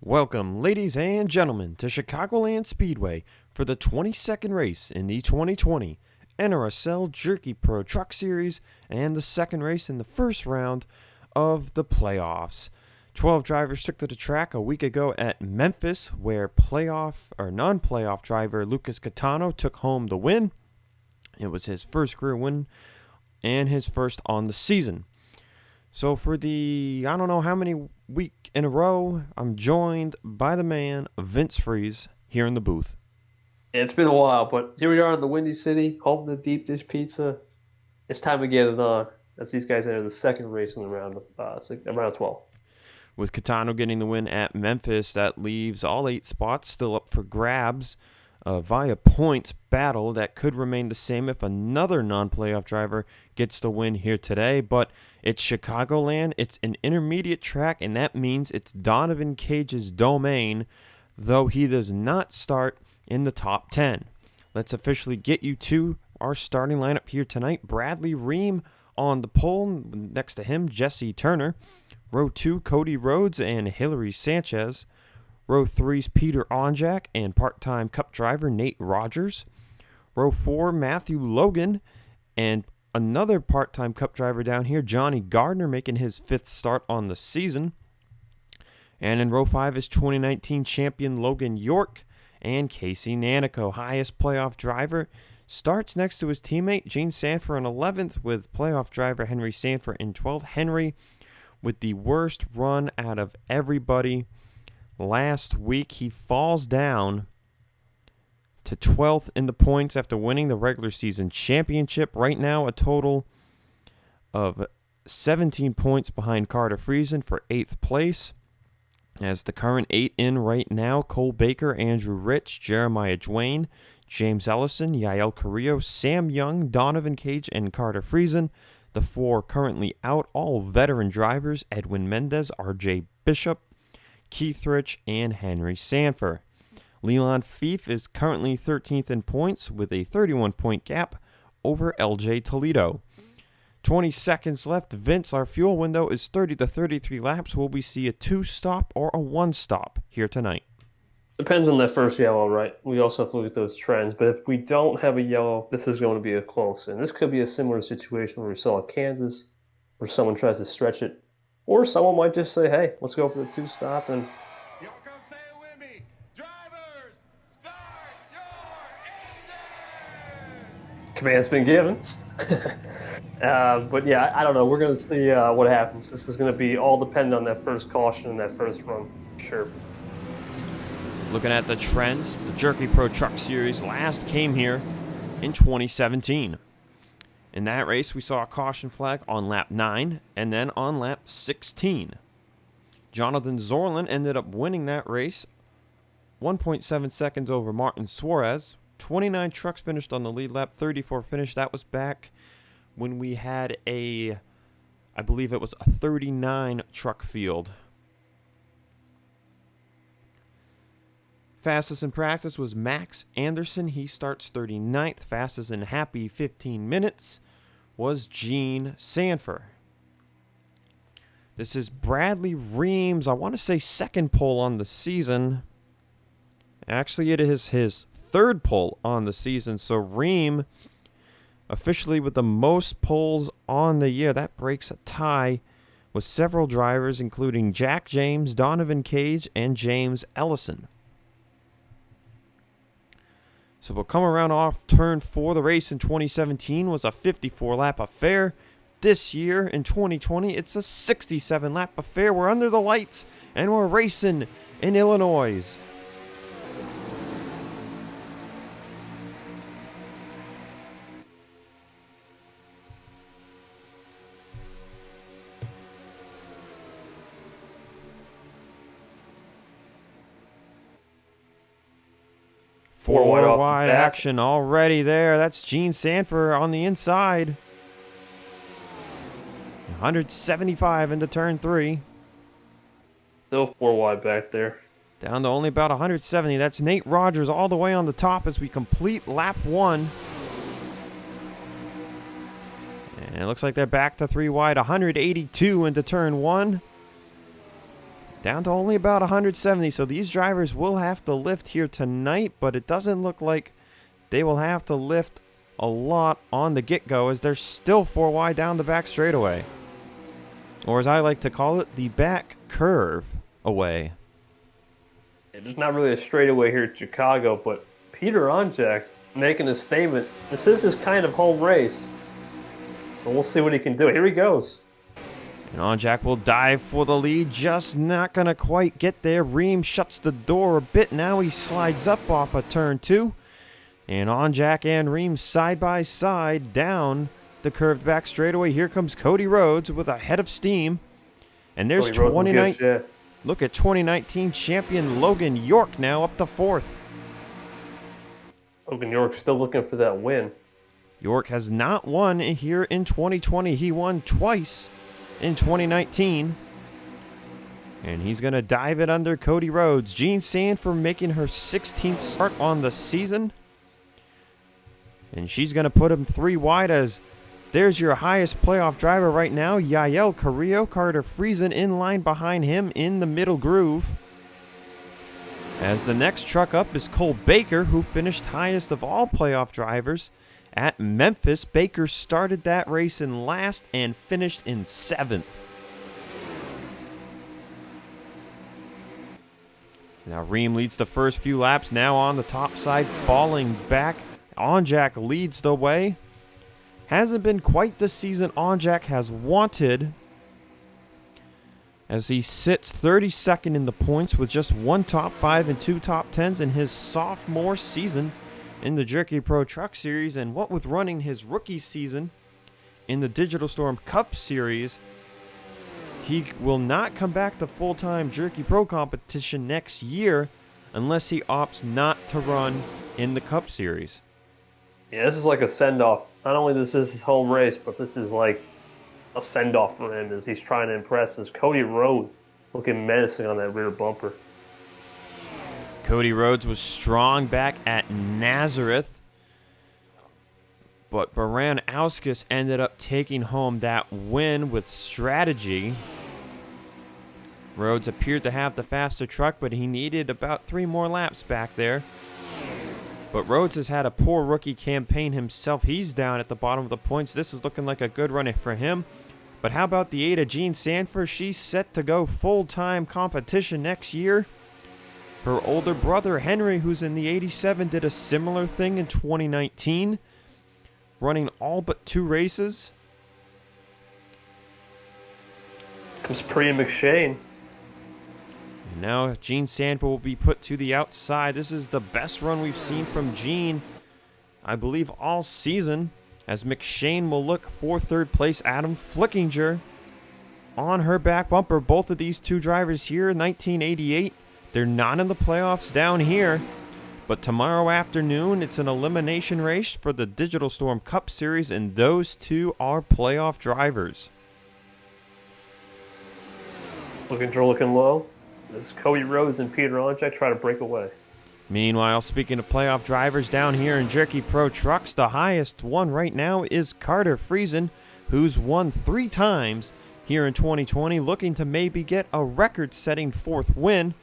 Welcome, ladies and gentlemen, to Chicagoland Speedway for the 22nd race in the 2020 NRSL Jerky Pro Truck Series and the second race in the first round of the playoffs. 12 drivers took to the track a week ago at Memphis, where non-playoff driver Lukas Kitano took home the win. It was his first career win and his first on the season. So for the, I don't know how many week in a row, I'm joined by the man, Vince Freeze, here in the booth. It's been a while, but here we are in the Windy City, home of the deep dish pizza. It's time to get it on as these guys enter the second race in the round of 12. With Kitano getting the win at Memphis, that leaves all 8 spots still up for grabs via points battle that could remain the same if another non-playoff driver gets the win here today. But it's Chicagoland, it's an intermediate track, and that means it's Donovan Cage's domain, though he does not start in the top 10. Let's officially get you to our starting lineup here tonight. Bradley Ream on the pole, next to him Jesse Turner. Row 2, Cody Rhodes and Hillary Sanchez. Row 3's Peter Onjak and part-time Cup driver Nate Rogers. Row 4, Matthew Logan and another part-time Cup driver down here, Johnny Gardner, making his 5th start on the season. And in row 5 is 2019 champion Logan York and Casey Nanico, highest playoff driver. Starts next to his teammate Gene Sanford in 11th with playoff driver Henry Sanford in 12th. Henry with the worst run out of everybody. Last week, he falls down to 12th in the points after winning the regular season championship. Right now, a total of 17 points behind Carter Friesen for 8th place. As the current 8 in right now, Cole Baker, Andrew Rich, Jeremiah Dwayne, James Ellison, Yael Carrillo, Sam Young, Donovan Cage, and Carter Friesen. The 4 currently out, all veteran drivers, Edwin Mendez, RJ Bishop, Keith Rich, and Henry Sanford. Leland Fief is currently 13th in points with a 31-point gap over LJ Toledo. 20 seconds left. Vince, our fuel window is 30 to 33 laps. Will we see a 2-stop or a 1-stop here tonight? Depends on that first yellow, right? We also have to look at those trends. But if we don't have a yellow, this is going to be a close. And this could be a similar situation where we saw in Kansas, where someone tries to stretch it. Or someone might just say, hey, let's go for the 2-stop. And y'all come say it with me. Drivers, start your engine! Command's been given. But yeah, I don't know. We're going to see what happens. This is going to be all dependent on that first caution and that first run. Sure. Looking at the trends, the Jerky Pro Truck Series last came here in 2017. In that race, we saw a caution flag on lap 9 and then on lap 16. Jonathan Zorlin ended up winning that race 1.7 seconds over Martin Suarez. 29 trucks finished on the lead lap, 34 finished. That was back when we had I believe it was a 39 truck field. Fastest in practice was Max Anderson. He starts 39th. Fastest in happy 15 minutes was Gene Sanford. This is Bradley Reams, I want to say second pole on the season. Actually, it is his third pole on the season. So Ream officially with the most poles on the year. That breaks a tie with several drivers, including Jack James, Donovan Cage, and James Ellison. So we'll come around off turn 4. The race in 2017 was a 54-lap affair. This year in 2020, it's a 67-lap affair. We're under the lights, and we're racing in Illinois. Four wide action already there. That's Gene Sanford on the inside. 175 into turn 3. Still 4 wide back there. Down to only about 170. That's Nate Rogers all the way on the top as we complete lap 1. And it looks like they're back to 3 wide. 182 into turn 1. down to only about 170. So these drivers will have to lift here tonight, but it doesn't look like they will have to lift a lot on the get-go, as they're still 4 wide down the back straightaway. Or as I like to call it, the back curve away. It's not really a straightaway here at Chicago, but Peter Onjak making a statement. This is his kind of home race. So we'll see what he can do. Here he goes. And Onjak will dive for the lead, just not going to quite get there. Ream shuts the door a bit. Now he slides up off of turn 2. And Onjak and Ream side by side down the curved back straightaway. Here comes Cody Rhodes with a head of steam. And there's 2019. Look at 2019 champion Logan York now up to 4th. Logan York still looking for that win. York has not won here in 2020. He won twice in 2019. And he's going to dive it under Cody Rhodes. Jean Sanford making her 16th start on the season. And she's going to put him 3 wide, as there's your highest playoff driver right now, Yael Carrillo. Carter Friesen in line behind him in the middle groove. As the next truck up is Cole Baker, who finished highest of all playoff drivers at Memphis. Baker started that race in last and finished in 7th. Now Ream leads the first few laps, now on the top side, falling back. Onjak leads the way. Hasn't been quite the season Onjak has wanted, as he sits 32nd in the points with just 1 top 5 and 2 top 10s in his sophomore season in the Jerky Pro Truck Series. And what with running his rookie season in the Digital Storm Cup Series, he will not come back to full-time Jerky Pro competition next year unless he opts not to run in the Cup Series. Yeah, this is like a send-off. Not only this is his home race, but this is like a send-off for him as he's trying to impress. As Cody Rhodes looking menacing on that rear bumper. Cody Rhodes was strong back at Nazareth, but Baran Auskis ended up taking home that win with strategy. Rhodes appeared to have the faster truck, but he needed about 3 more laps back there. But Rhodes has had a poor rookie campaign himself. He's down at the bottom of the points. This is looking like a good run for him. But how about the Ada Jean Sanford? She's set to go full-time competition next year. Her older brother, Henry, who's in the 87, did a similar thing in 2019, running all but 2 races. Comes Priya McShane. And now Jean Sanford will be put to the outside. This is the best run we've seen from Jean, I believe, all season, as McShane will look for 3rd place. Adam Flickinger on her back bumper. Both of these 2 drivers here in 1988, they're not in the playoffs down here. But tomorrow afternoon, it's an elimination race for the Digital Storm Cup Series, and those 2 are playoff drivers. Looking low. As Cody Rhodes and Peter Onjak try to break away. Meanwhile, speaking of playoff drivers down here in Jerky Pro Trucks, the highest one right now is Carter Friesen, who's won 3 times here in 2020, looking to maybe get a record-setting 4th win.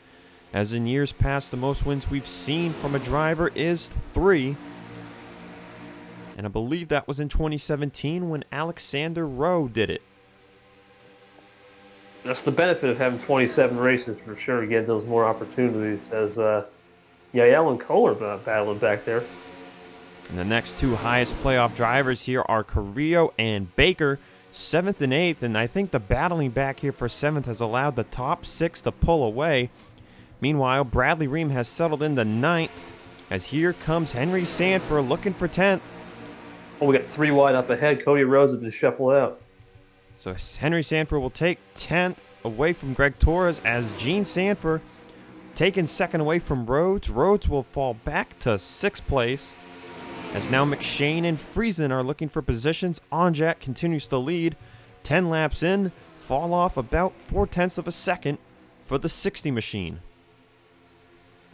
As in years past, the most wins we've seen from a driver is 3. And I believe that was in 2017 when Alexander Rowe did it. That's the benefit of having 27 races for sure. You get those more opportunities, as Yael and Cole are battling back there. And the next 2 highest playoff drivers here are Carrillo and Baker, 7th and 8th. And I think the battling back here for 7th has allowed the top 6 to pull away. Meanwhile, Bradley Ream has settled in the 9th, as here comes Henry Sanford looking for 10th. Oh, we got 3 wide up ahead. Cody Rhodes has been shuffled out. So Henry Sanford will take 10th away from Greg Torres, as Jean Sanford taken 2nd away from Rhodes. Rhodes will fall back to 6th place, as now McShane and Friesen are looking for positions. Onjak continues to lead. 10 laps in, fall off about 0.4 of a second for the 60 machine.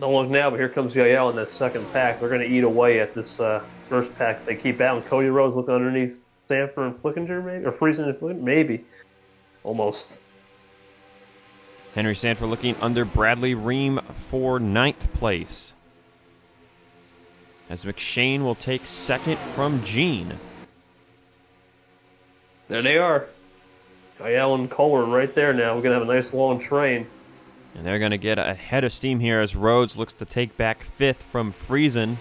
Don't look now, but here comes Yael in that 2nd pack. They're going to eat away at this 1st pack. They keep out, and Cody Rhodes looking underneath Sanford and Flickinger, maybe? Or Friesen and Flickinger? Maybe. Almost. Henry Sanford looking under Bradley Ream for 9th place. As McShane will take 2nd from Gene. There they are. Kyle and Kohler right there now. We're going to have a nice long train. And they're going to get a head of steam here as Rhodes looks to take back 5th from Friesen.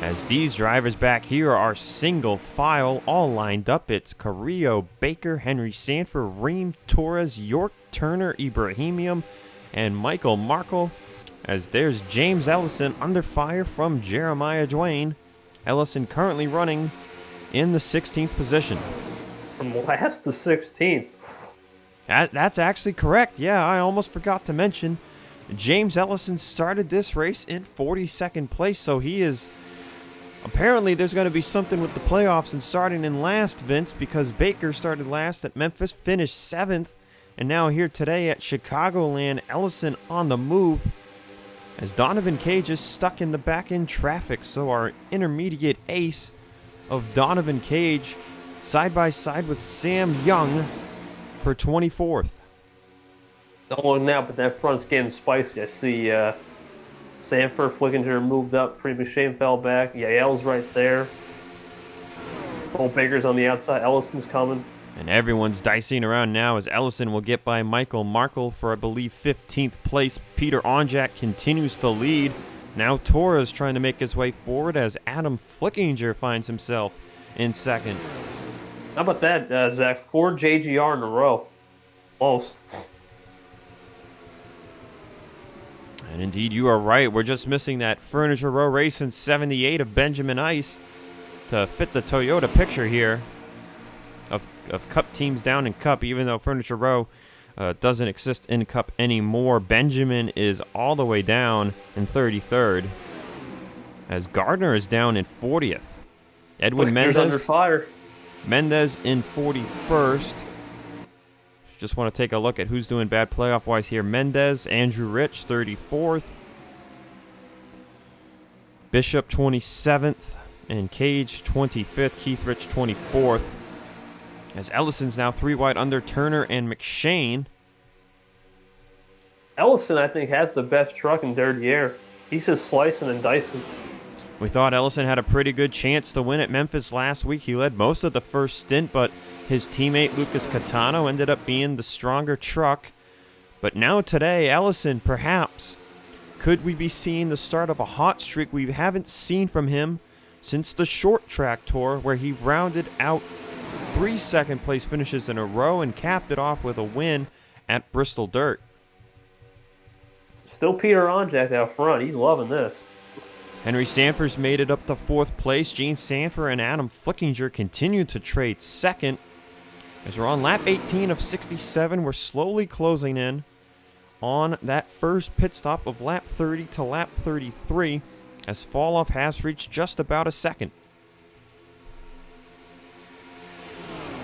As these drivers back here are single file, all lined up. It's Carrillo, Baker, Henry Sanford, Ream, Torres, York, Turner, Ibrahimium, and Michael Markle. As there's James Ellison under fire from Jeremiah Duane. Ellison currently running in the 16th position. From last to 16th. That's actually correct. Yeah, I almost forgot to mention. James Ellison started this race in 42nd place, so he is... Apparently, there's going to be something with the playoffs and starting in last, Vince, because Baker started last at Memphis, finished 7th, and now here today at Chicagoland, Ellison on the move, as Donovan Cage is stuck in the back-end traffic, so our intermediate ace of Donovan Cage side by side with Sam Young for 24th. Don't look now, but that front's getting spicy. I see Sanford, Flickinger moved up. Pretty McShane fell back. Yael's right there. Cole Baker's on the outside. Ellison's coming. And everyone's dicing around now as Ellison will get by Michael Markle for, I believe, 15th place. Peter Onjak continues to lead. Now Torres trying to make his way forward as Adam Flickinger finds himself in 2nd. How about that, Zach? 4 JGR in a row. Almost. And indeed, you are right. We're just missing that Furniture Row race in 78 of Benjamin Ice to fit the Toyota picture here of Cup teams down in Cup, even though Furniture Row doesn't exist in Cup anymore. Benjamin is all the way down in 33rd, as Gardner is down in 40th. Edwin Mendez under fire. Mendez in 41st. Just want to take a look at who's doing bad playoff-wise here. Mendez, Andrew Rich, 34th. Bishop, 27th. And Cage, 25th. Keith Rich, 24th. As Ellison's now 3 wide under Turner and McShane. Ellison, I think, has the best truck in Dirty Air. He's just slicing and dicing. We thought Ellison had a pretty good chance to win at Memphis last week. He led most of the first stint, but his teammate Lukas Kitano ended up being the stronger truck. But now today, Ellison, perhaps, could we be seeing the start of a hot streak we haven't seen from him since the short track tour, where he rounded out 3 second-place finishes in a row and capped it off with a win at Bristol Dirt. Still Peter Onjak out front. He's loving this. Henry Sanford's made it up to 4th place. Gene Sanford and Adam Flickinger continue to trade 2nd. As we're on lap 18 of 67, we're slowly closing in on that first pit stop of lap 30 to lap 33, as fall-off has reached just about a second.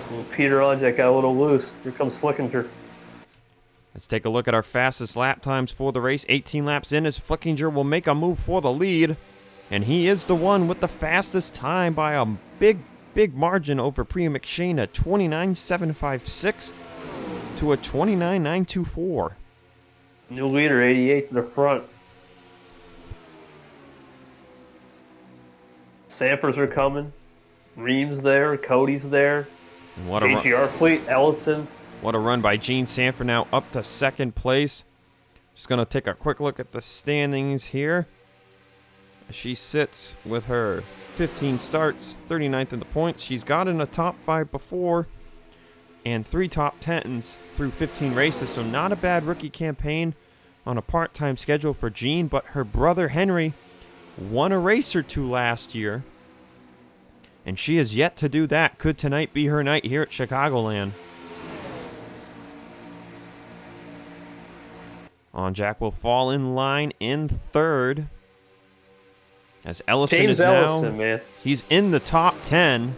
Well, Peter Onjak got a little loose. Here comes Flickinger. Let's take a look at our fastest lap times for the race. 18 laps in as Flickinger will make a move for the lead. And he is the one with the fastest time by a big margin over Priya McShane at 29.756 to a 29.924. New leader, 88 to the front. Sanford's are coming. Ream's there. Cody's there. And what a JGR fleet. Ellison. What a run by Gene Sanford, now up to 2nd place. Just going to take a quick look at the standings here. She sits with her 15 starts, 39th in the points. She's got in the top 5 before and 3 top 10s through 15 races. So not a bad rookie campaign on a part-time schedule for Gene, but her brother Henry won a race or 2 last year. And she has yet to do that. Could tonight be her night here at Chicagoland? Onjak will fall in line in 3rd. As Ellison James is now, Ellison, man. He's in the top 10.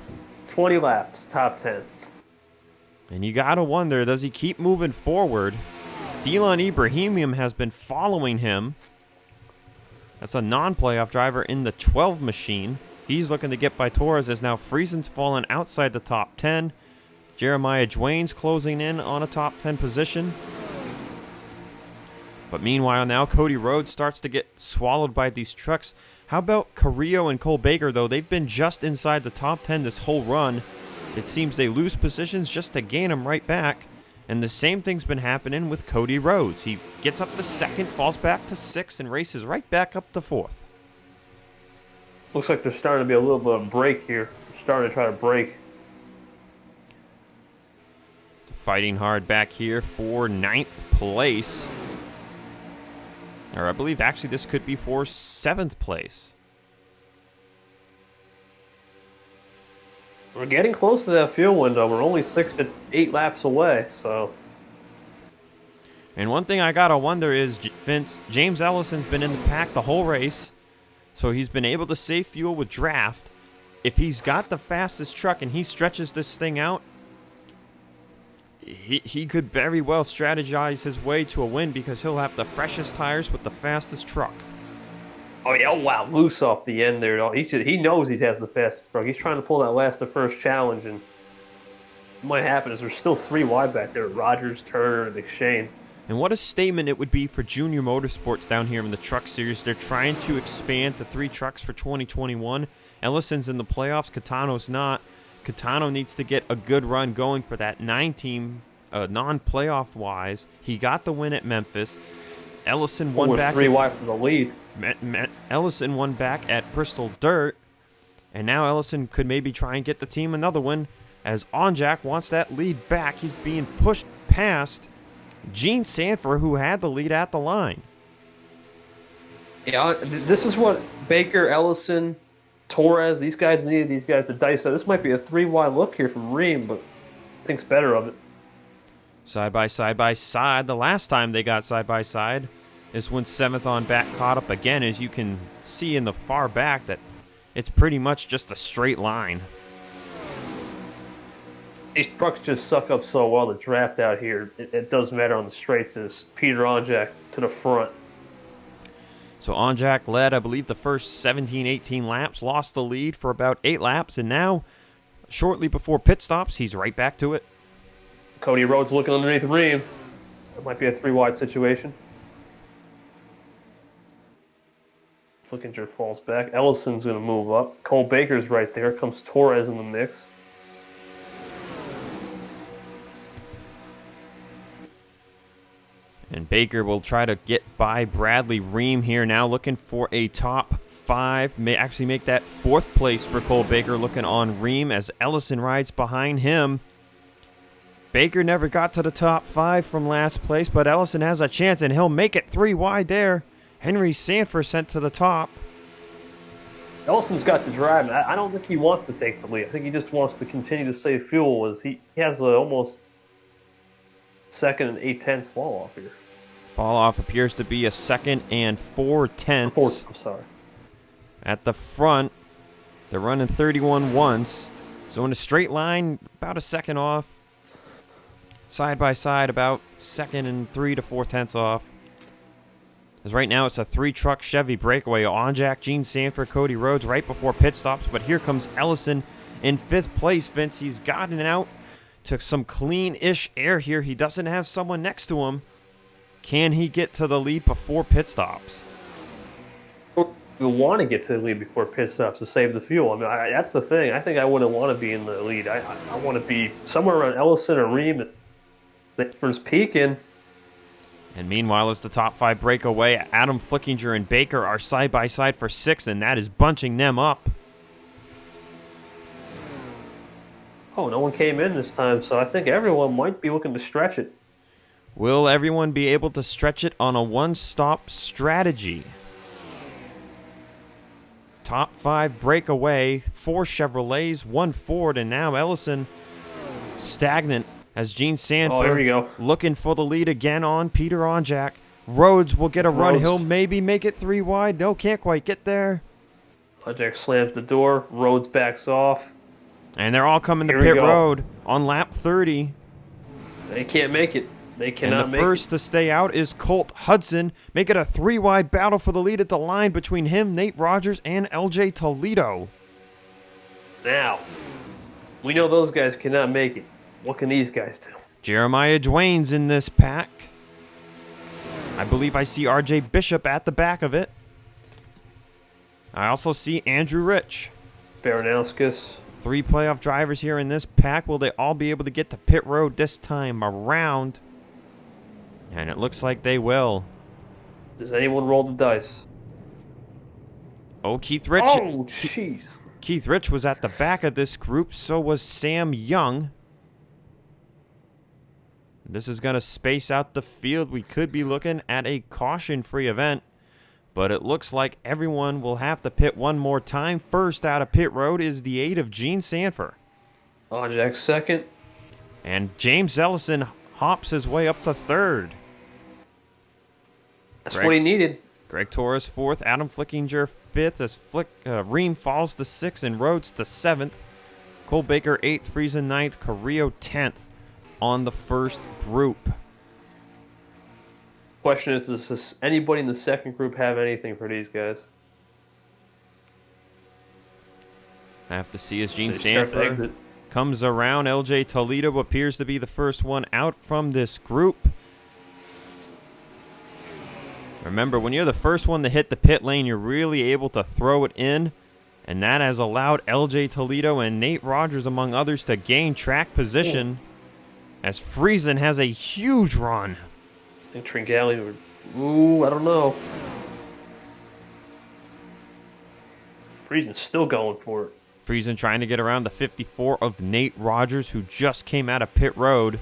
20 laps, top 10. And you got to wonder, does he keep moving forward? Dylan Ibrahimium has been following him. That's a non-playoff driver in the 12 machine. He's looking to get by Torres as now Friesen's fallen outside the top 10. Jeremiah Duane's closing in on a top 10 position. But meanwhile, now Cody Rhodes starts to get swallowed by these trucks. How about Carrillo and Cole Baker, though? They've been just inside the top 10 this whole run. It seems they lose positions just to gain them right back. And the same thing's been happening with Cody Rhodes. He gets up to 2nd, falls back to 6th, and races right back up to 4th. Looks like there's starting to be a little bit of break here. They're starting to try to break. Fighting hard back here for 9th place. Or I believe actually this could be for 7th place. We're getting close to that fuel window. We're only 6 to 8 laps away, so. And one thing I gotta wonder is, Vince, James Ellison's been in the pack the whole race, so he's been able to save fuel with draft. If he's got the fastest truck and he stretches this thing out, he could very well strategize his way to a win because he'll have the freshest tires with the fastest truck. Oh, yeah, oh, wow, loose off the end there. He knows he has the fastest truck. He's trying to pull that last to first challenge, and what might happen is there's still 3 wide back there. Rogers, Turner, and McShane. And what a statement it would be for Junior Motorsports down here in the Truck Series. They're trying to expand to 3 trucks for 2021. Ellison's in the playoffs. Kitano's not. Kitano needs to get a good run going for that 9-team, non-playoff wise. He got the win at Memphis. Ellison won back. 3 wide from the lead. Ellison won back at Bristol Dirt. And now Ellison could maybe try and get the team another win as Onjak wants that lead back. He's being pushed past Gene Sanford, who had the lead at the line. Yeah, this is what Baker, Ellison, Torres, these guys needed these guys to dice. So this might be a 3-wide look here from Ream, but thinks better of it. Side by side. The last time they got side by side is when 7th on back caught up again. As you can see in the far back, that it's pretty much just a straight line. These trucks just suck up so well. The draft out here, it doesn't matter on the straights. Is Peter Onjak to the front. So Onjak led, I believe, the first 17, 18 laps, lost the lead for about 8 laps, and now, shortly before pit stops, he's right back to it. Cody Rhodes looking underneath Ream. It might be a 3-wide situation. Flickinger falls back. Ellison's going to move up. Cole Baker's right there. Comes Torres in the mix. And Baker will try to get by Bradley Ream here now, looking for a top 5. May actually make that 4th place for Cole Baker, looking on Ream as Ellison rides behind him. Baker never got to the top 5 from last place, but Ellison has a chance, and he'll make it 3 wide there. Henry Sanford sent to the top. Ellison's got the drive. I don't think he wants to take the lead. I think he just wants to continue to save fuel. As he has almost 2nd and 8/10 fall off here. Fall off appears to be a 2nd and 4/10. 4th, I'm sorry. At the front, they're running 31 once. So in a straight line, about a 2nd off. Side by side, about 2nd and 3 to 4/10 off. As right now, it's a 3-truck Chevy breakaway. Onjak, Gene Sanford, Cody Rhodes right before pit stops. But here comes Ellison in 5th place, Vince. He's gotten out to some clean-ish air here. He doesn't have someone next to him. Can he get to the lead before pit stops? You want to get to the lead before pit stops to save the fuel. I mean, that's the thing. I think I wouldn't want to be in the lead. I want to be somewhere around Ellison or Ream at first peaking. And meanwhile, as the top 5 break away, Adam Flickinger and Baker are side by side for 6th, and that is bunching them up. Oh, no one came in this time, so I think everyone might be looking to stretch it. Will everyone be able to stretch it on a one-stop strategy? Top 5 breakaway, 4 Chevrolets, 1 Ford, and now Ellison stagnant as Gene Sanford here we go. Looking for the lead again on Peter Onjak. Rhodes will get a run. He'll maybe make it 3 wide. No, can't quite get there. Onjak slams the door. Rhodes backs off. And they're all coming to pit road on lap 30. They can't make it. They cannot make it. And the first to stay out is Colt Hudson. Make it a 3-wide battle for the lead at the line between him, Nate Rogers, and LJ Toledo. Now, we know those guys cannot make it. What can these guys do? Jeremiah Dwayne's in this pack. I believe I see R.J. Bishop at the back of it. I also see Andrew Rich. Baranowskis. 3 playoff drivers here in this pack. Will they all be able to get to pit road this time around? And it looks like they will. Does anyone roll the dice? Oh, Keith Rich. Oh, jeez. Keith Rich was at the back of this group. So was Sam Young. This is going to space out the field. We could be looking at a caution-free event. But it looks like everyone will have to pit one more time. First out of pit road is the 8 of Gene Sanford. Jack second. And James Ellison hops his way up to 3rd. That's what he needed. Greg Torres 4th. Adam Flickinger 5th as Ream falls to 6th and Rhodes to 7th. Cole Baker 8th. Friesen 9th. Carrillo 10th on the first group. Question is, does anybody in the second group have anything for these guys? I have to see as Gene Sanford comes around. LJ Toledo appears to be the first one out from this group. Remember, when you're the first one to hit the pit lane, you're really able to throw it in. And that has allowed LJ Toledo and Nate Rogers, among others, to gain track position. As Friesen has a huge run. And Tringali, I don't know. Friesen's still going for it. Friesen trying to get around the 54 of Nate Rogers, who just came out of pit road.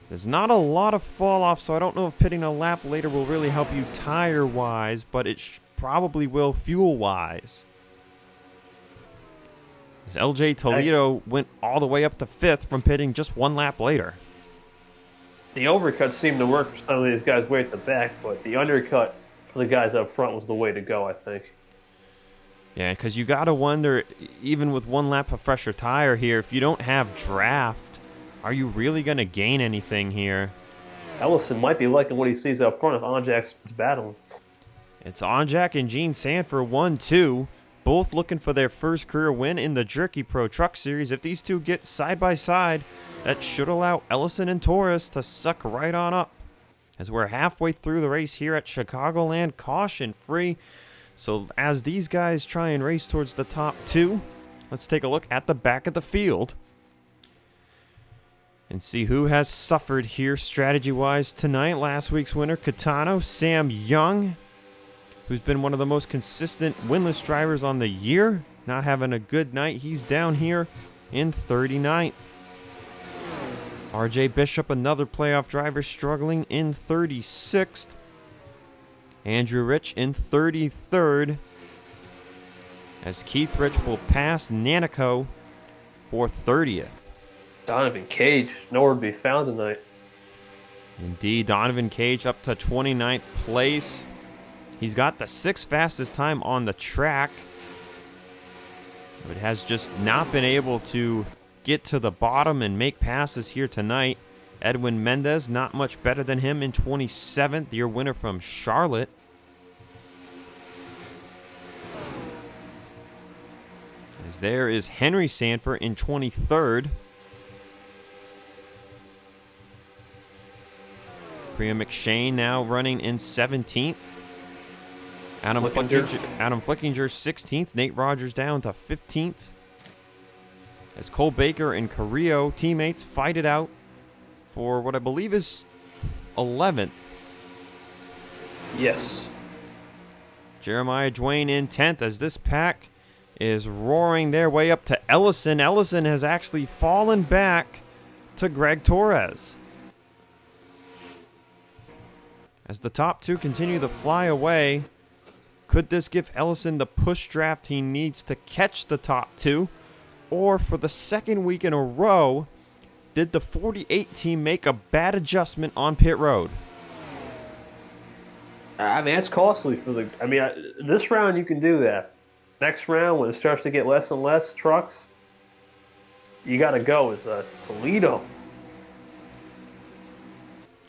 There's not a lot of fall off, so I don't know if pitting a lap later will really help you tire-wise, but it probably will fuel-wise. As LJ Toledo went all the way up to 5th from pitting just 1 lap later. The overcut seemed to work for some of these guys way at the back, but the undercut for the guys up front was the way to go, I think. Yeah, because you got to wonder, even with 1 lap of fresher tire here, if you don't have draft, are you really going to gain anything here? Ellison might be liking what he sees up front if Onjak's battling. It's Onjak and Gene Sanford 1-2. Both looking for their first career win in the Jerky Pro Truck Series. If these two get side by side, that should allow Ellison and Torres to suck right on up. As we're halfway through the race here at Chicagoland, caution free. So as these guys try and race towards the top 2, let's take a look at the back of the field and see who has suffered here strategy-wise tonight. Last week's winner, Kitano, Sam Young, who's been one of the most consistent winless drivers on the year. Not having a good night. He's down here in 39th. R.J. Bishop, another playoff driver, struggling in 36th. Andrew Rich in 33rd. As Keith Rich will pass Nanico for 30th. Donovan Cage, nowhere to be found tonight. Indeed, Donovan Cage up to 29th place. He's got the 6th fastest time on the track, but has just not been able to get to the bottom and make passes here tonight. Edwin Mendez, not much better than him in 27th, your winner from Charlotte. As there is Henry Sanford in 23rd. Priya McShane now running in 17th. Adam Flickinger 16th. Nate Rogers down to 15th. As Cole Baker and Carrillo teammates fight it out for what I believe is 11th. Yes. Jeremiah Dwayne in 10th as this pack is roaring their way up to Ellison. Ellison has actually fallen back to Greg Torres. As the top 2 continue to fly away, could this give Ellison the push draft he needs to catch the top 2? Or for the second week in a row, did the 48 team make a bad adjustment on pit road? I mean, that's costly for the... I mean, this round you can do that. Next round, when it starts to get less and less trucks, you got to go as Toledo.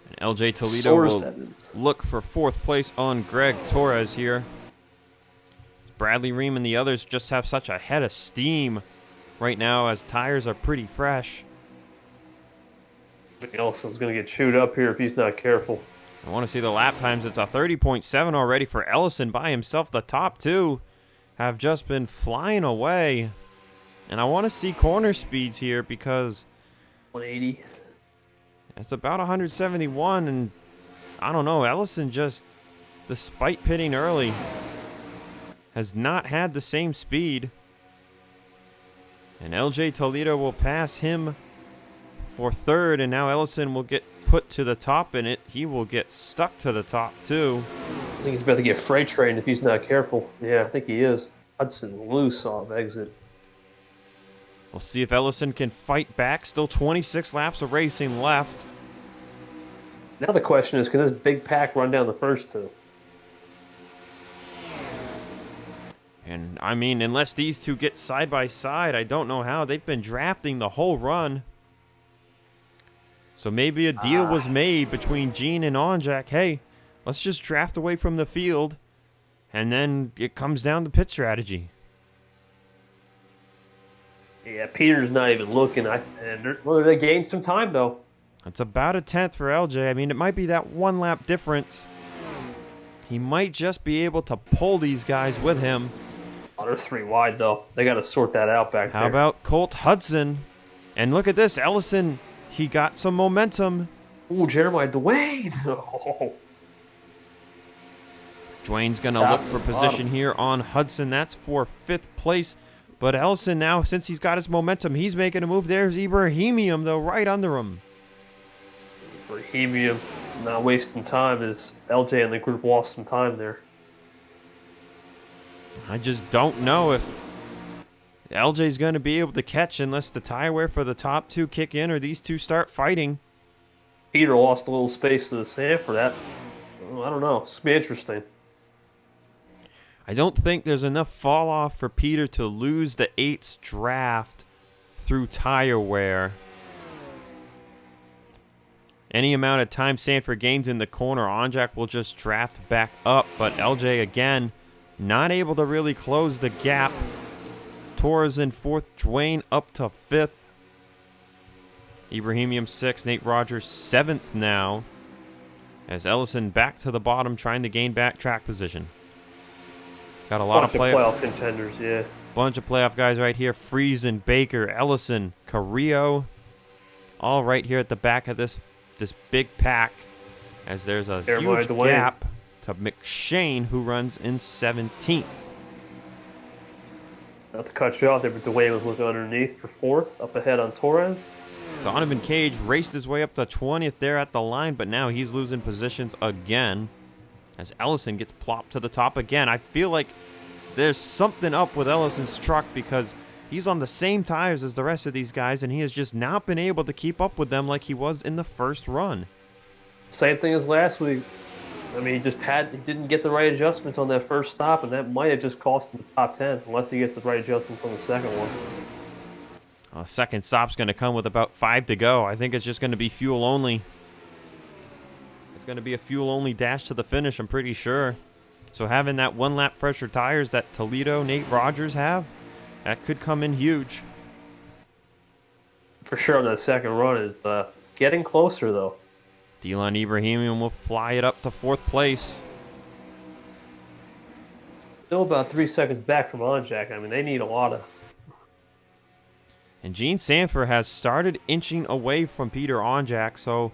And LJ Toledo will look for 4th place on Greg Torres here. Bradley Ream and the others just have such a head of steam right now as tires are pretty fresh. Ellison's going to get chewed up here if he's not careful. I want to see the lap times. It's a 30.7 already for Ellison by himself. The top two have just been flying away. And I want to see corner speeds here because 180. it's about 171. And I don't know, Ellison just, despite pitting early, has not had the same speed. And LJ Toledo will pass him for third, and now Ellison will get put to the top in it. He will get stuck to the top too. I think he's about to get freight trained if he's not careful. Yeah, I think he is. Hudson loose off exit. We'll see if Ellison can fight back. Still 26 laps of racing left. Now the question is, can this big pack run down the first two? And I mean, unless these two get side by side, I don't know how. They've been drafting the whole run. So maybe a deal was made between Gene and Onjak. Hey, let's just draft away from the field. And then it comes down to pit strategy. Yeah, Peter's not even looking. Well, they gained some time, though. It's about a tenth for LJ. I mean, it might be that one lap difference. He might just be able to pull these guys with him. Oh, they're 3 wide, though. They got to sort that out back there. How about Colt Hudson? And look at this. Ellison, he got some momentum. Ooh, Jeremiah Dwayne. Oh. Dwayne's going to look for position here on Hudson. That's for 5th place. But Ellison now, since he's got his momentum, he's making a move. There's Ibrahimium, though, right under him. Ibrahimium not wasting time as LJ and the group lost some time there. I just don't know if LJ's going to be able to catch unless the tire wear for the top two kick in or these two start fighting. Peter lost a little space to the sand for that. I don't know. It's going to be interesting. I don't think there's enough fall off for Peter to lose the 8's draft through tire wear. Any amount of time Sanford gains in the corner, Onjak will just draft back up. But LJ, again, not able to really close the gap. Torres in 4th, Dwayne up to 5th. Ibrahimium 6th, Nate Rogers 7th now. As Ellison back to the bottom, trying to gain back track position. Got a lot of playoff contenders, yeah. Bunch of playoff guys right here. Friesen, Baker, Ellison, Carrillo. All right here at the back of this big pack. As there's a huge gap to McShane, who runs in 17th. Not to cut you off there, but Dwayne was looking underneath for 4th, up ahead on Torres. Donovan Cage raced his way up to 20th there at the line, but now he's losing positions again. As Ellison gets plopped to the top again. I feel like there's something up with Ellison's truck because he's on the same tires as the rest of these guys, and he has just not been able to keep up with them like he was in the first run. Same thing as last week. I mean, he didn't get the right adjustments on that first stop, and that might have just cost him the top 10, unless he gets the right adjustments on the second one. Second stop's going to come with about 5 to go. I think it's just going to be fuel only. It's going to be a fuel-only dash to the finish, I'm pretty sure. So having that one lap fresher tires that Toledo, Nate Rogers have, that could come in huge. For sure, that second run is getting closer, though. Dylan Ibrahimian will fly it up to 4th place. Still about 3 seconds back from Onjak. I mean, they need a lot of... And Gene Sanford has started inching away from Peter Onjak, so...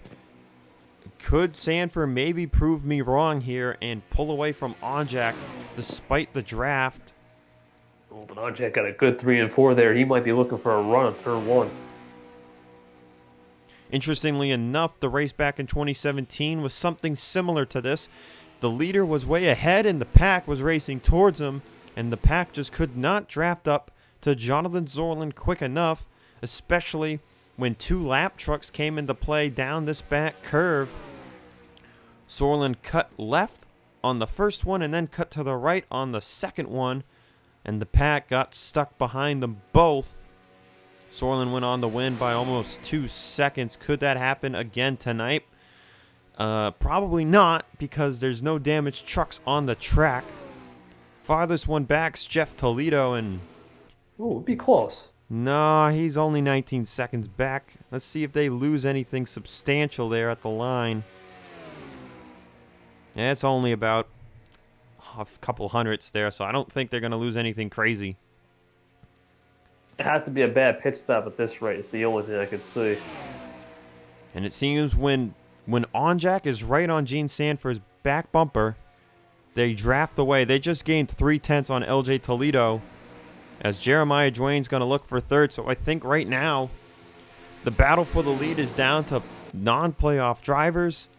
Could Sanford maybe prove me wrong here and pull away from Onjak despite the draft? Oh, but Onjak got a good 3 and 4 there. He might be looking for a run on turn 1. Interestingly enough, the race back in 2017 was something similar to this. The leader was way ahead and the pack was racing towards him, and the pack just could not draft up to Jonathan Zorland quick enough, especially when 2 lap trucks came into play down this back curve. Zorland cut left on the first one and then cut to the right on the second one, and the pack got stuck behind them both. Zorland went on to win by almost 2 seconds. Could that happen again tonight? Probably not, because there's no damaged trucks on the track. Farthest one back's Jeff Toledo, and Ooh, it'd be close. No, he's only 19 seconds back. Let's see if they lose anything substantial there at the line. Yeah, it's only about a couple hundredths there, so I don't think they're going to lose anything crazy. It has to be a bad pit stop at this rate. It's the only thing I could see. And it seems when Onjack is right on Gene Sanford's back bumper, they draft away. They just gained 3/10 on LJ Toledo, as Jeremiah Dwayne's going to look for third. So I think right now the battle for the lead is down to non-playoff drivers,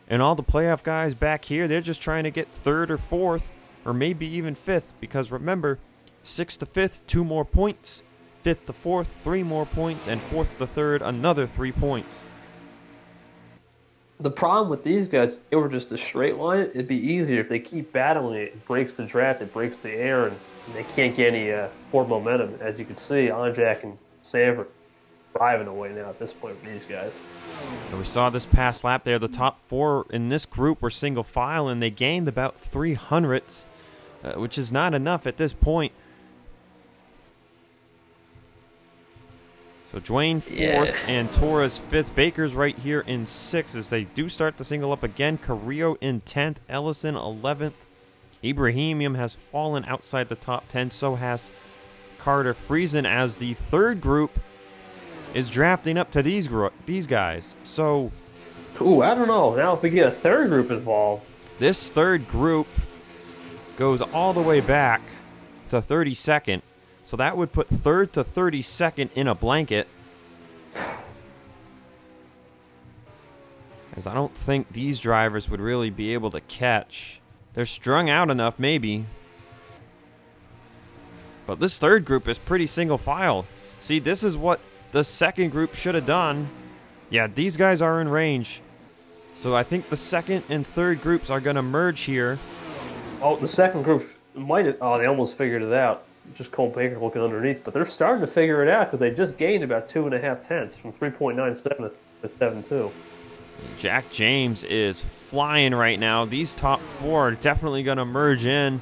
and all the playoff guys back here, they're just trying to get third or fourth, or maybe even fifth, because remember, 6th to 5th, 2 more points, 5th to 4th, 3 more points, and 4th to 3rd, another 3 points. The problem with these guys, if it were just a straight line, it'd be easier. If they keep battling it, it breaks the draft, it breaks the air, and they can't get any forward momentum. As you can see, Onjack and Sanford driving away now at this point for these guys. And we saw this past lap there, the top 4 in this group were single file, and they gained about 300ths, which is not enough at this point. So Dwayne 4th and Torres 5th. Baker's right here in 6th as they do start to single up again. Carrillo in 10th. Ellison 11th. Ibrahimian has fallen outside the top 10. So has Carter Friesen, as the third group is drafting up to these guys. So, ooh, I don't know. Now if we get a third group involved. This third group goes all the way back to 32nd. So that would put 3rd to 32nd in a blanket. As I don't think these drivers would really be able to catch. They're strung out enough, maybe. But this third group is pretty single file. See, this is what the second group should have done. Yeah, these guys are in range. So I think the second and third groups are going to merge here. Oh, the second group might have... Oh, they almost figured it out. Just Cole Baker looking underneath. But they're starting to figure it out because they just gained about 2.5 tenths from 3.97 to 7.2. Jack James is flying right now. These top 4 are definitely going to merge in.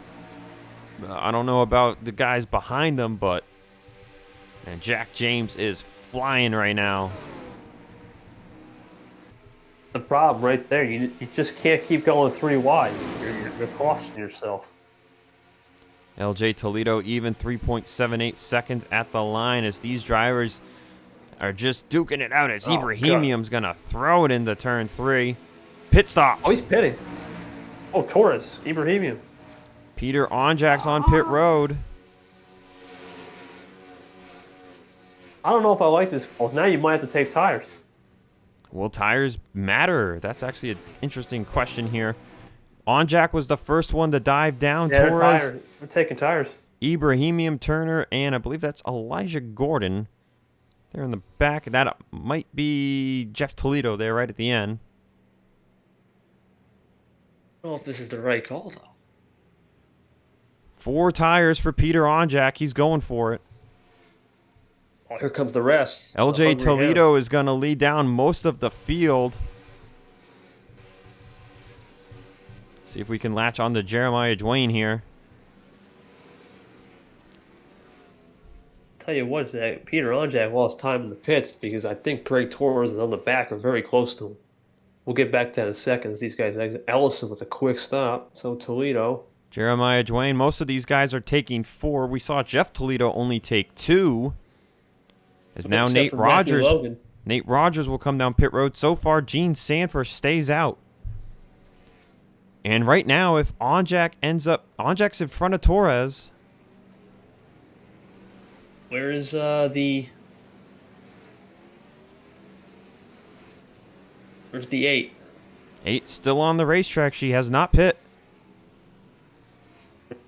I don't know about the guys behind them, but and Jack James is flying right now. The problem right there, you just can't keep going 3 wide. You're costing yourself. LJ Toledo even 3.78 seconds at the line as these drivers are just duking it out as Ibrahimian's going to throw it into turn 3. Pit stops. Oh, he's pitting. Oh, Torres, Ibrahimian. Peter Onjack's on pit road. I don't know if I like this call. Now you might have to take tires. Will tires matter? That's actually an interesting question here. Onjack was the first one to dive down. Yeah, Torres, we're taking tires. Ibrahimian, Turner, and I believe that's Elijah Gordon. There in the back. That might be Jeff Toledo there right at the end. I don't know if this is the right call, though. 4 tires for Peter Onjack. He's going for it. Oh, here comes the rest. LJ Toledo is going to lead down most of the field. See if we can latch on to Jeremiah Dwayne here. Tell you what, Zach, Peter Onjack lost time in the pits because I think Greg Torres is on the back or very close to him. We'll get back to that in a second as these guys exit. Ellison with a quick stop. So Toledo. Jeremiah Dwayne, most of these guys are taking 4. We saw Jeff Toledo only take 2. As now Nate Rogers. Nate Rogers will come down pit road. So far, Gene Sanford stays out. And right now, if Onjack ends up... Onjack's in front of Torres. Where is the... Where's the 8? 8 still on the racetrack. She has not pit.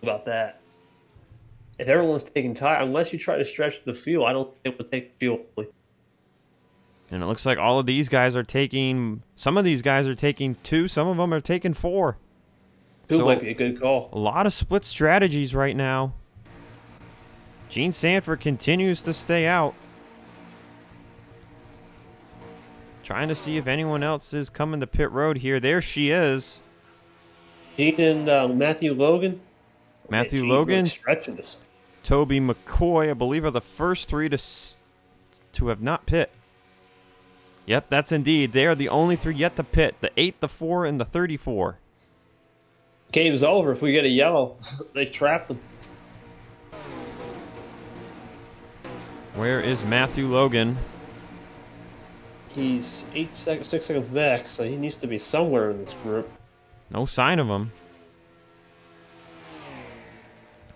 About that. If everyone's taking tire, unless you try to stretch the field, I don't think it would take the field. And it looks like all of these guys are taking... Some of these guys are taking 2. Some of them are taking 4. 2 might be a good call. A lot of split strategies right now. Gene Sanford continues to stay out. Trying to see if anyone else is coming to pit road here. There she is. Gene and Matthew Logan. Matthew Gene Logan. really stretching this. Toby McCoy, I believe, are the first three to have not pit. Yep, that's indeed. They are the only three yet to pit. The 8, the 4, and the 34. Game's over if we get a yellow. They trapped them. Where is Matthew Logan? He's 6 seconds back, so he needs to be somewhere in this group. No sign of him.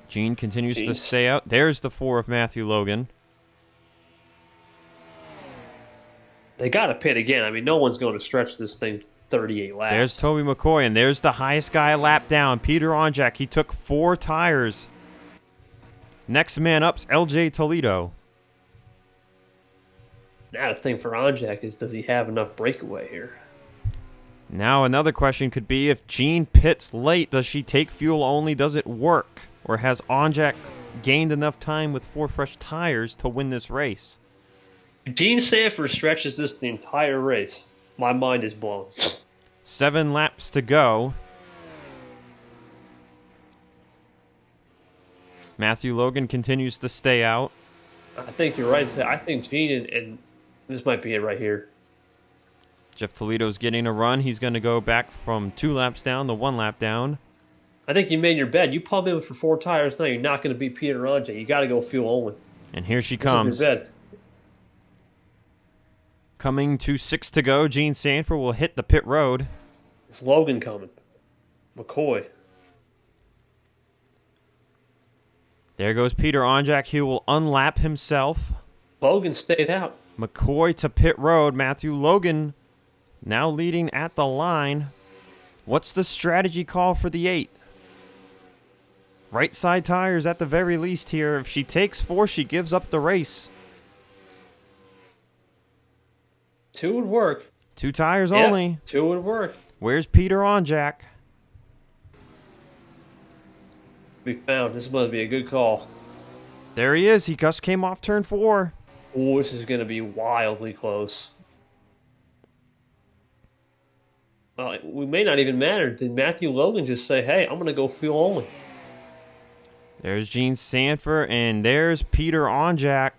Gene continues to stay out. There's the 4 of Matthew Logan. They got to pit again. I mean, no one's going to stretch this thing 38 laps. There's Toby McCoy, and there's the highest guy a lap down, Peter Onjak. He took 4 tires. Next man up's LJ Toledo. Now the thing for Onjak is, does he have enough breakaway here? Now another question could be, if Gene pits late, does she take fuel only? Does it work? Or has Onjak gained enough time with 4 fresh tires to win this race? Gene Sanford stretches this the entire race. My mind is blown. 7 laps to go. Matthew Logan continues to stay out. I think you're right. I think Gene and this might be it right here. Jeff Toledo's getting a run. He's going to go back from 2 laps down to 1 lap down. I think you made your bed. You pump in for 4 tires now. You're not going to beat Peter Onjak. You got to go fuel only. And here she comes. This is your bed. Coming to 6 to go, Gene Sanford will hit the pit road. It's Logan coming. McCoy. There goes Peter Onjak. He will unlap himself. Logan stayed out. McCoy to pit road. Matthew Logan now leading at the line. What's the strategy call for the 8? Right side tires at the very least here. If she takes 4, she gives up the race. 2 would work. 2 tires only. 2 would work. Where's Peter Onjak? We found. This must be a good call. There he is. He just came off turn 4. Oh, this is going to be wildly close. Well, we may not even matter. Did Matthew Logan just say, hey, I'm going to go fuel only? There's Gene Sanford, and there's Peter Onjak.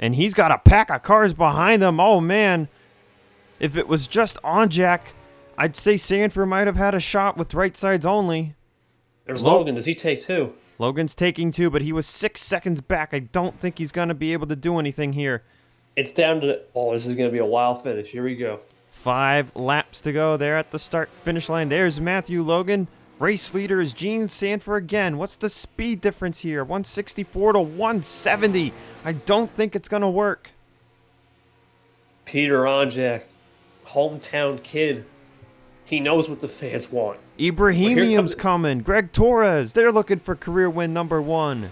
And he's got a pack of cars behind him. Oh, man. If it was just Onjak, I'd say Sanford might have had a shot with right sides only. There's Logan. Does he take 2? Logan's taking 2, but he was 6 seconds back. I don't think he's going to be able to do anything here. It's down to... Oh, this is going to be a wild finish. Here we go. 5 laps to go there at the start-finish line. There's Matthew Logan. Race leader is Gene Sanford again. What's the speed difference here? 164 to 170. I don't think it's going to work. Peter Onjak, hometown kid. He knows what the fans want. Ibrahimium's coming. Greg Torres. They're looking for career win number 1.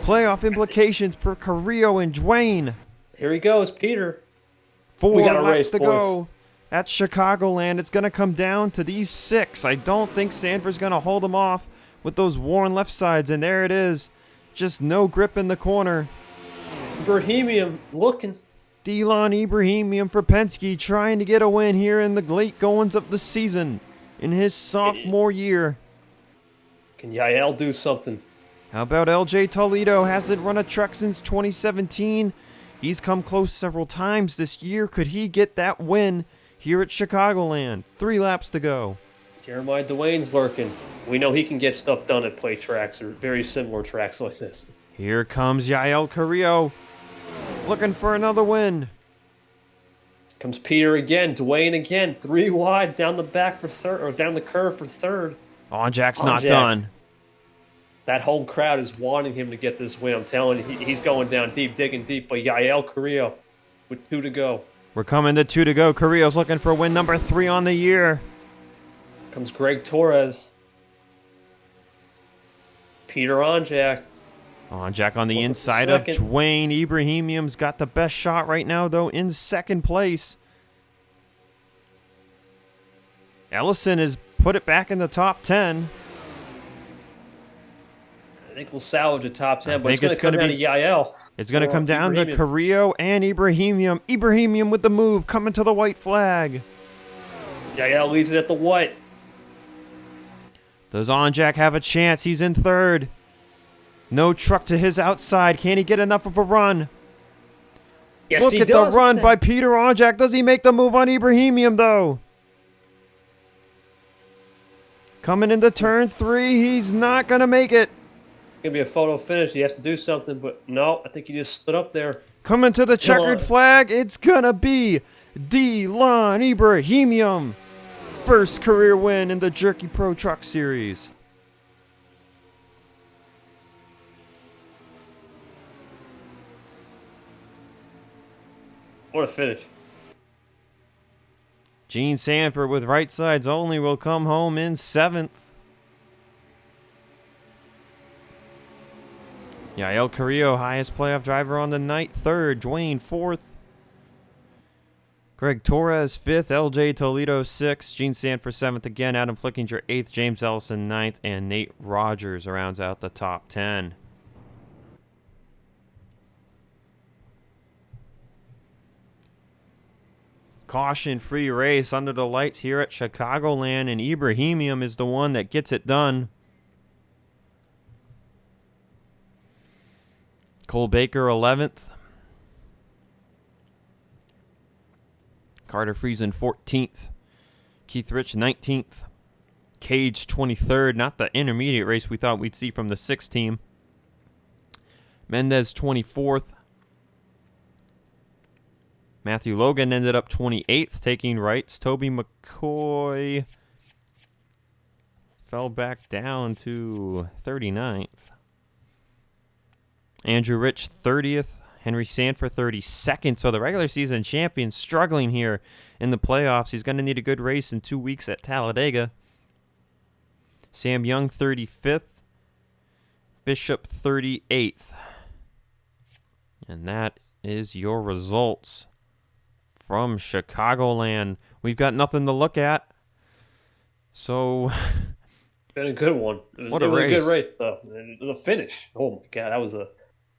Playoff implications for Carrillo and Dwayne. Here he goes, Peter. 4 got a laps race, to go. At Chicagoland, it's going to come down to these 6. I don't think Sanford's going to hold them off with those worn left sides. And there it is. Just no grip in the corner. Ibrahimium looking. Delon Ibrahimium for Penske trying to get a win here in the late goings of the season in his sophomore year. Can Yael do something? How about LJ Toledo? Hasn't run a truck since 2017. He's come close several times this year. Could he get that win here at Chicagoland? 3 laps to go. Jeremiah Dwayne's working. We know he can get stuff done at play tracks or very similar tracks like this. Here comes Yael Carrillo looking for another win. Comes Peter again, Dwayne again, 3 wide down the back for third, or down the curve for 3rd. Onjak's not done. That whole crowd is wanting him to get this win. I'm telling you, he's going down deep, digging deep. But Yael Carrillo with 2 to go. We're coming to 2 to go. Carrillo's looking for win number 3 on the year. Comes Greg Torres. Peter Onjak. Onjak on the inside of Dwayne. Ibrahimium's got the best shot right now, though, in 2nd place. Ellison has put it back in the top 10. I think we'll salvage a top 10, but it's going to come down to Yael. It's going to come down to Carrillo and Ibrahimium. Ibrahimium with the move, coming to the white flag. Yael leads it at the white. Does Onjak have a chance? He's in 3rd. No truck to his outside. Can he get enough of a run? Yes, Look he at does. the run by Peter Onjak. Does he make the move on Ibrahimian, though? Coming into turn 3. He's not going to make it. Gonna be a photo finish. He has to do something, but no, I think he just stood up there. Coming to the checkered flag. It's going to be D-Lon Ibrahimian. First career win in the Jerky Pro Truck Series. What a finish. Gene Sanford with right sides only will come home in 7th. Yael Carrillo, highest playoff driver on the night, 3rd. Dwayne, 4th. Greg Torres, 5th. LJ Toledo, 6th. Gene Sanford, 7th again. Adam Flickinger, 8th. James Ellison, 9th. And Nate Rogers rounds out the top 10. Caution-free race under the lights here at Chicagoland, and Ibrahimian is the one that gets it done. Cole Baker, 11th. Carter Friesen, 14th. Keith Rich, 19th. Cage, 23rd. Not the intermediate race we thought we'd see from the 6th team. Mendez, 24th. Matthew Logan ended up 28th, taking rights. Toby McCoy fell back down to 39th. Andrew Rich, 30th. Henry Sanford, 32nd. So the regular season champion struggling here in the playoffs. He's going to need a good race in 2 weeks at Talladega. Sam Young, 35th. Bishop, 38th. And that is your results from Chicagoland. We've got nothing to look at. So Been a good one. It was a a good race. race, though. And the finish. Oh my God, that was a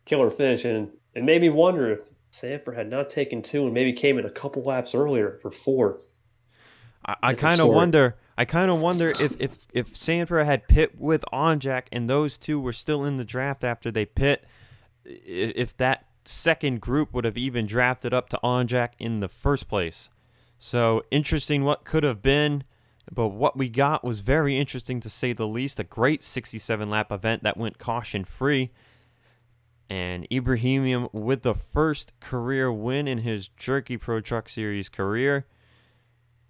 killer finish, and it made me wonder if Sanford had not taken 2 and maybe came in a couple laps earlier for 4. I kind of wonder. I kind of wonder if Sanford had pit with Onjak and those two were still in the draft after they pit, if that second group would have even drafted up to Onjak in the first place. So interesting what could have been, but what we got was very interesting to say the least. A great 67-lap event that went caution-free. And Ibrahimian with the first career win in his Jerky Pro Truck Series career.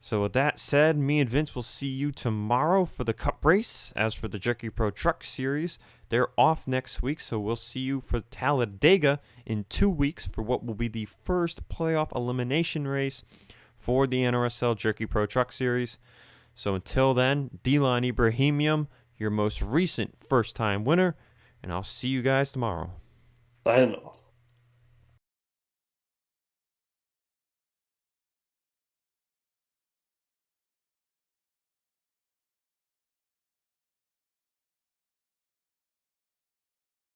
So with that said, me and Vince will see you tomorrow for the Cup race. As for the Jerky Pro Truck Series, they're off next week, so we'll see you for Talladega in 2 weeks for what will be the first playoff elimination race for the NRSL Jerky Pro Truck Series. So until then, D-Lon Ibrahimian, your most recent first-time winner, and I'll see you guys tomorrow. Signing off.